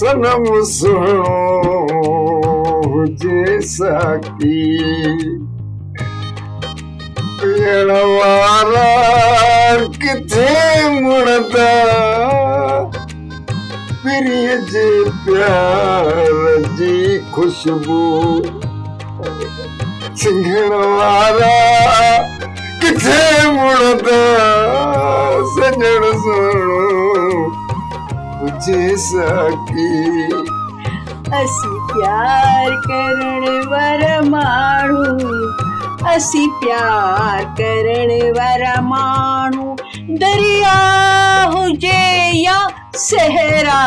सनम सुनो हुजे साकी पीण वारा किथे मुड़दा प्रिय जे प्यार जी खुशबू सिंघण वारा किथे मुड़दा सजण सुनो हुजे साकी असी प्यार करण वारा माण्हू असी प्यार करण वारा माण्हू दरिया हुजे या सहरा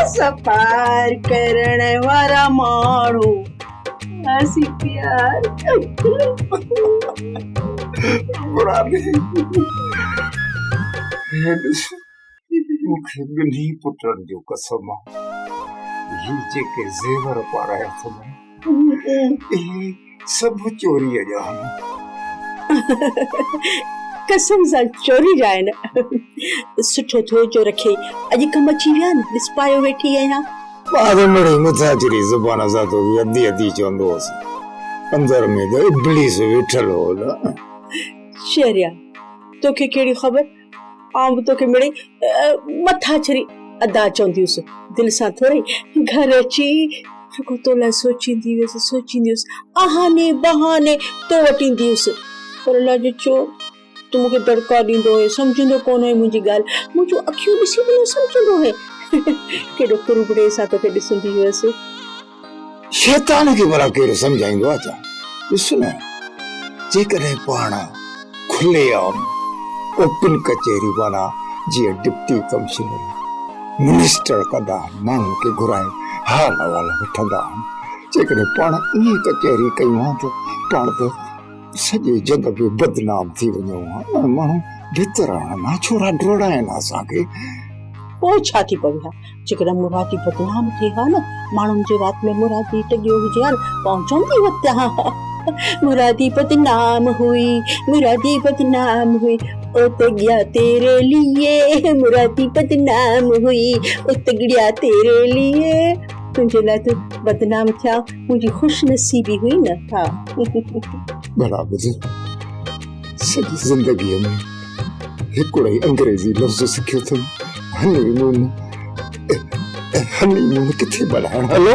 असां पार करण वारा माण्हू असी प्यार मूंखे ॿिन्ही पुटनि जो कसम ही जेके ज़ेवर पाराया अथनि इहे सभु चोरीअ जा आहिनि। कसम सां चोरी जा आहिनि। सुठो थियो जो रखे अॼु कम अची विया आहिनि ॾिस पायो वेठी आहियां। ॿार मिड़ई मुथाजरी ज़ुबान सां तो अधी अधी चवंदो हुअसि अंदर में त इब्लीस वेठल हो न। शरिया तोखे कहिड़ी ख़बर आउं बि तोखे मिड़ई मथाछरी अदा चवंदी हुअसि दिलि सां थोरी घर अची रुगो तो लाइ सोचींदी हुअसि आहाने बहाने तो वटि ईंदी हुअसि पर अलाह जो चो तूं मूंखे दड़का ॾींदो हुए सम्झंदो कोन हुए मुंहिंजी ॻाल्हि मुंहिंजो अखियूं ॾिसी बि न सम्झंदो हुए केॾो कुरबड़े सां तोखे ॾिसंदी हुअसि। शैतान खे भला केरु सम्झाईंदो आहे छा? ॾिस न जेकॾहिं पाण खुले आम ओपन कचहरी वारा जीअं डिप्टी कमिश्नर मिनिस्टर कंदा माण्हुनि खे घुराए हाल अहवाल वठंदा जेकॾहिं पाण ईअं कचहरी कयूं हा त पाण त सॼे जग में बदनाम थी वञूं हा माण्हू भितर ना छोरा ड्रोड़ा आहिनि असांखे पोइ छा थी पवे हा जेकॾहिं मुरादी बदनाम थिए हा न माण्हुनि जे राति में मुरादी टॻियो हुजे हा न पहुचंदी वक़्तु हा मुरादी बदनाम हुई ओ तगिया तेरे लिए मुरादी बदनाम हुई ओ तगड़िया तेरे लिए तुंहिंजे लाइ तूं बदनाम थिया मुंहिंजी खुश नसीबी हुई न। हा बराबरि सॼी ज़िंदगीअ में हिकिड़ो ई अंग्रेज़ी लफ़्ज़ सिखियो अथमि हनीमून किथे ॿुधाइण हलो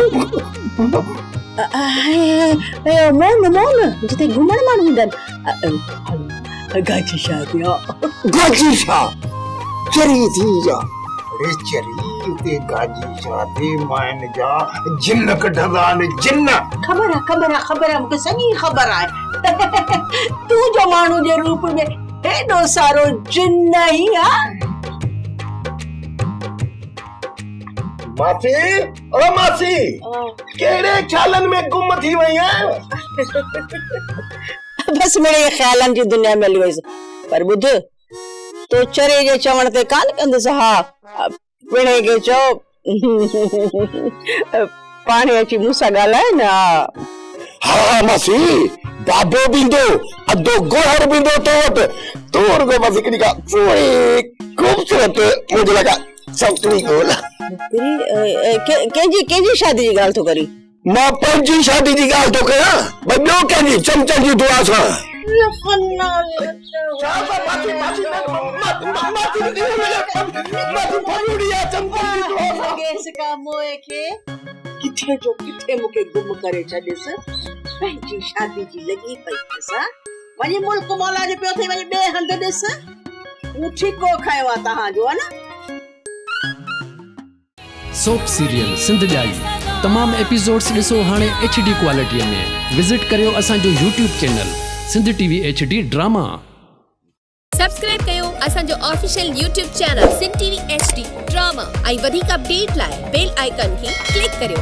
मोन जिते घुमण माण्हू हूंदा आहिनि गाजी शाह चरी थी जा रे चरी ते गाजी शाह ते मायन जा जिन्न कढंदा आहिनि जिन्न। ख़बर आहे मूंखे सॼी ख़बर आहे तूं जो माण्हू जे रूप में हेॾो सारो जिन्न ई आहे। मासी ओ मासी केड़े ख्यालन में गुम थी वई है? बस मेरे ख्यालन जी दुनिया में हली वईस पर बुध तो चरे जे चवण ते कान कंदस हा पिणे के चो पाणी अची मूंसां ॻाल्हाए न। हा मासी बाबो बिंदो अदो गोहर बिंदो तो रुगो बस हिकड़ी का थोड़ी खूबसूरत मुझे लगा सपनी बोला केजी शादी जी ॻाल्हि थो करी? मां पंहिंजी शादी जी ॻाल्हि थो कयां भई ॿियो कंहिंजी चमचन जी दुआ सां। किथे जो किथे मूंखे गुम करे छॾिस पंहिंजी शादी जी लॻी पई असां वञी मुल्क मौला जो पियो थिए वञी ॿिए हंधि ॾिस मूं ठीको खयो आहे तव्हांजो आहे न। सोप सीरियल सिंध जाई तमाम एपिसोड्स ॾिसो हाणे HD क्वालिटीअ में विजिट करियो असांजो YouTube channel Sindh TV HD drama. Subscribe कयो असांजो official YouTube channel Sindh TV HD drama ऐं वधीक अपडेट लाइ बेल आइकन खे क्लिक करियो।